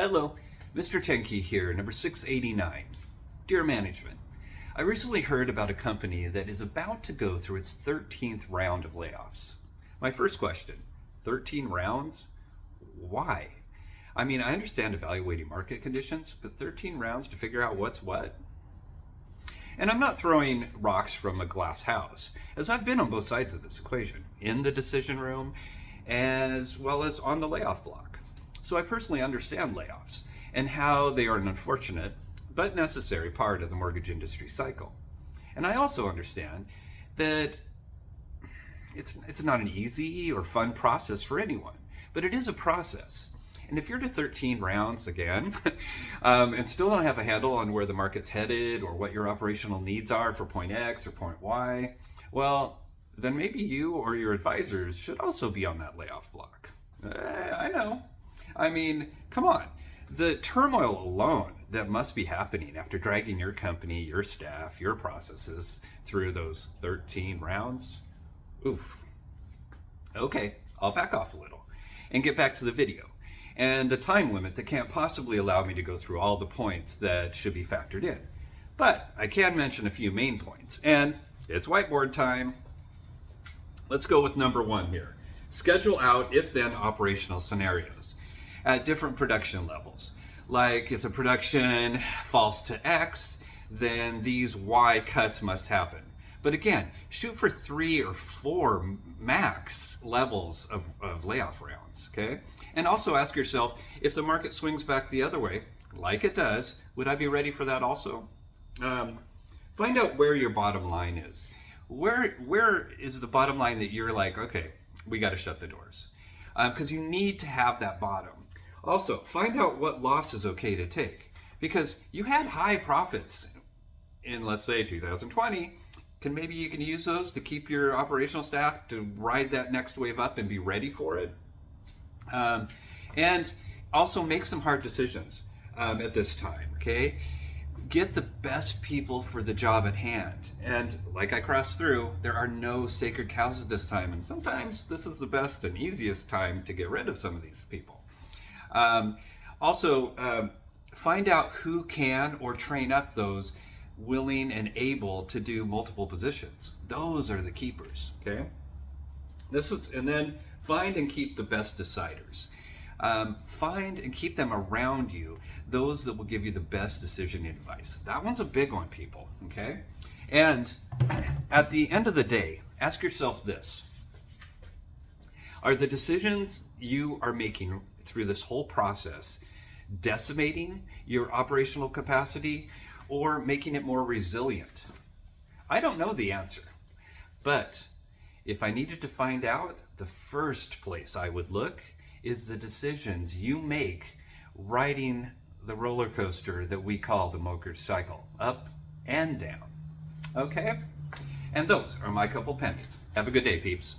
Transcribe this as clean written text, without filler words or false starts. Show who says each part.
Speaker 1: Hello, Mr. Tenkey here, number 689. Dear Management, I recently heard about a company that is about to go through its 13th round of layoffs. My first question, 13 rounds? Why? I mean, I understand evaluating market conditions, but 13 rounds to figure out what's what? And I'm not throwing rocks from a glass house, as I've been on both sides of this equation, in the decision room as well as on the layoff block. So I personally understand layoffs and how they are an unfortunate but necessary part of the mortgage industry cycle. And I also understand that it's not an easy or fun process for anyone, but it is a process. And if you're to 13 rounds again, and still don't have a handle on where the market's headed or what your operational needs are for point X or point Y, well, then maybe you or your advisors should also be on that layoff block. I know. I mean, come on. The turmoil alone that must be happening after dragging your company, your staff, your processes through those 13 rounds. Oof. Okay, I'll back off a little and get back to the video and the time limit that can't possibly allow me to go through all the points that should be factored in. But I can mention a few main points, and it's whiteboard time. Let's go with number one here. Schedule out if-then operational scenarios at different production levels. Like if the production falls to X, then these Y cuts must happen. But again, shoot for 3 or 4 max levels of layoff rounds, okay? And also ask yourself, if the market swings back the other way, like it does, would I be ready for that also? Find out where your bottom line is. Where is the bottom line that you're like, okay, we got to shut the doors? Because you need to have that bottom. Also, find out what loss is okay to take. Because you had high profits in, let's say, 2020. Maybe you can use those to keep your operational staff to ride that next wave up and be ready for it. And also make some hard decisions at this time, okay? Get the best people for the job at hand. And like I crossed through, there are no sacred cows at this time. And sometimes this is the best and easiest time to get rid of some of these people. Also, find out who can or train up those willing and able to do multiple positions. Those are the keepers, okay? And then find and keep the best deciders. Find and keep them around you, those that will give you the best decision advice. That one's a big one, people, okay? And at the end of the day, ask yourself this. Are the decisions you are making through this whole process decimating your operational capacity or making it more resilient? I don't know the answer, but if I needed to find out, the first place I would look is the decisions you make riding the roller coaster that we call the mortgage cycle, up and down. Okay? And those are my couple pennies. Have a good day, peeps.